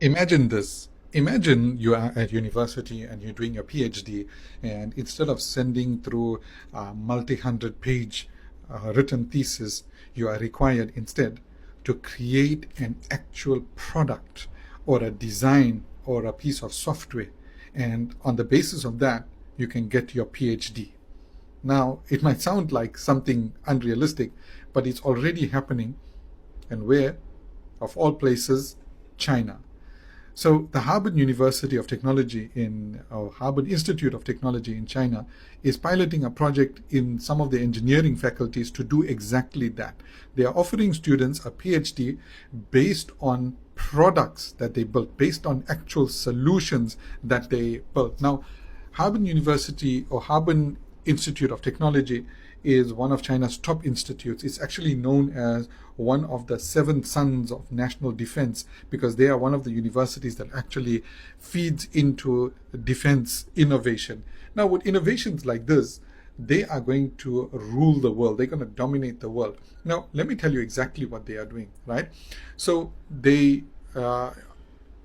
Imagine this. Imagine you are at university and you're doing your PhD, and instead of sending through a multi-hundred page written thesis, you are required instead to create an actual product or a design or a piece of software. And on the basis of that, you can get your PhD. Now, it might sound like something unrealistic, but it's already happening. And where? Of all places, China. So the Harvard University of Technology or Harvard Institute of Technology in China is piloting a project in some of the engineering faculties to do exactly that. They are offering students a PhD based on products that they built, based on actual solutions that they built. Now, Harvard University or Harvard Institute of Technology is one of China's top institutes. It's actually known as one of the seven sons of national defense because they are one of the universities that actually feeds into defense innovation. Now, with innovations like this, they are going to rule the world. They're going to dominate the world. Now, let me tell you exactly what they are doing, right? So they are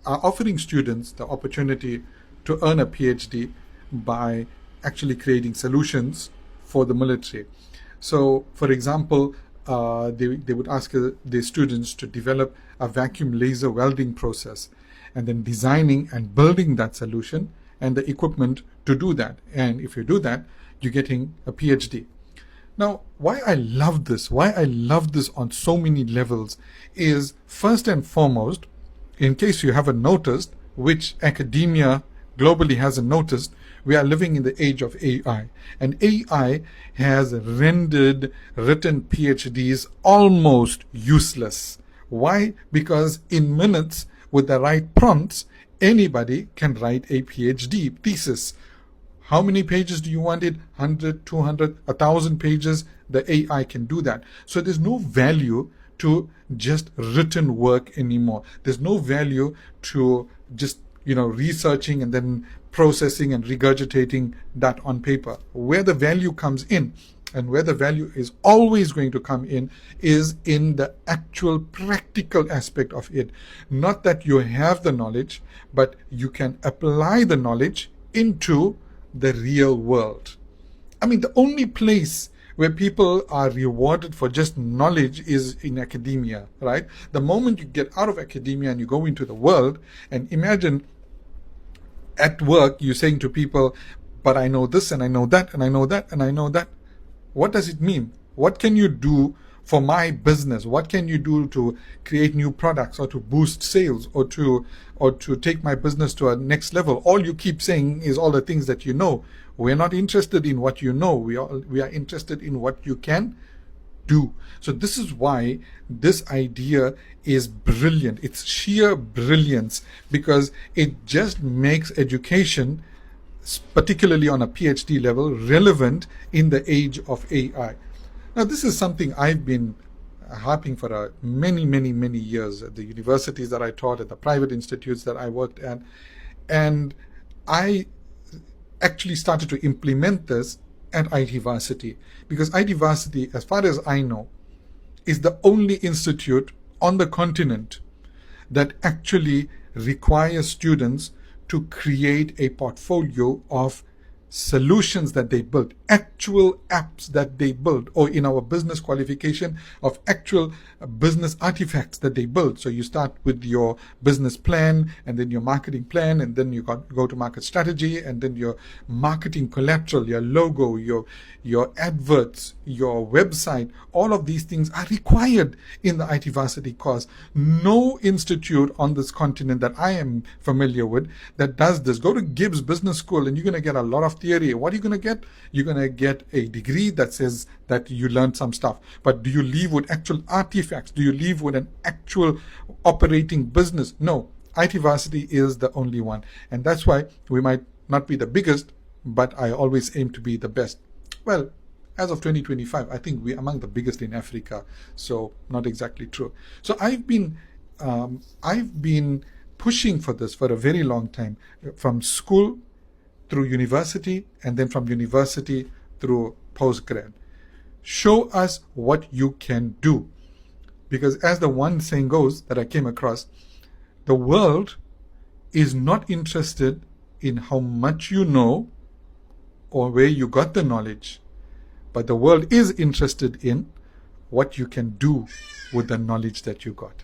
offering students the opportunity to earn a PhD by actually creating solutions for the military. So, for example, they would ask the students to develop a vacuum laser welding process and then designing and building that solution and the equipment to do that. And if you do that, you're getting a PhD. Now, why I love this on so many levels is, first and foremost, in case you haven't noticed, which academia globally hasn't noticed, we are living in the age of AI, and AI has rendered written PhDs almost useless. Why? Because in minutes, with the right prompts, anybody can write a PhD thesis. How many pages do you want it? 100, 200, 1,000 pages? The AI can do that. So there's no value to just written work anymore. There's no value to just researching and then processing and regurgitating that on paper. Where the value comes in, and where the value is always going to come in, is in the actual practical aspect of it. Not that you have the knowledge, but you can apply the knowledge into the real world. I mean, the only place where people are rewarded for just knowledge is in academia, right? The moment you get out of academia and you go into the world, and imagine at work, you're saying to people, but I know this and I know that and I know that and I know that. What does it mean? What can you do for my business? What can you do to create new products or to boost sales or to take my business to a next level? All you keep saying is all the things that you know. We're not interested in what you know. We are interested in what you can do. So this is why this idea is brilliant. It's sheer brilliance, because it just makes education, particularly on a PhD level, relevant in the age of AI. Now, this is something I've been harping for many years at the universities that I taught, at the private institutes that I worked at. And I actually started to implement this at IT Varsity, because IT Varsity, as far as I know, is the only institute on the continent that actually requires students to create a portfolio of solutions that they built, actual apps that they built, or in our business qualification, of actual business artifacts that they built. So you start with your business plan, and then your marketing plan, and then you go to market strategy, and then your marketing collateral, your logo, your adverts, your website. All of these things are required in the IT Varsity course. No institute on this continent that I am familiar with that does this. Go to Gibbs Business School and you're going to get a lot of theory. What are you going to get? You're going to get a degree that says that you learned some stuff. But do you leave with actual artifacts? Do you leave with an actual operating business? No. IT Varsity is the only one. And that's why we might not be the biggest, but I always aim to be the best. Well, as of 2025, I think we're among the biggest in Africa. So not exactly true. So I've been pushing for this for a very long time, from school through university, and then from university through postgrad. Show us what you can do. Because as the one saying goes that I came across, the world is not interested in how much you know or where you got the knowledge, but the world is interested in what you can do with the knowledge that you got.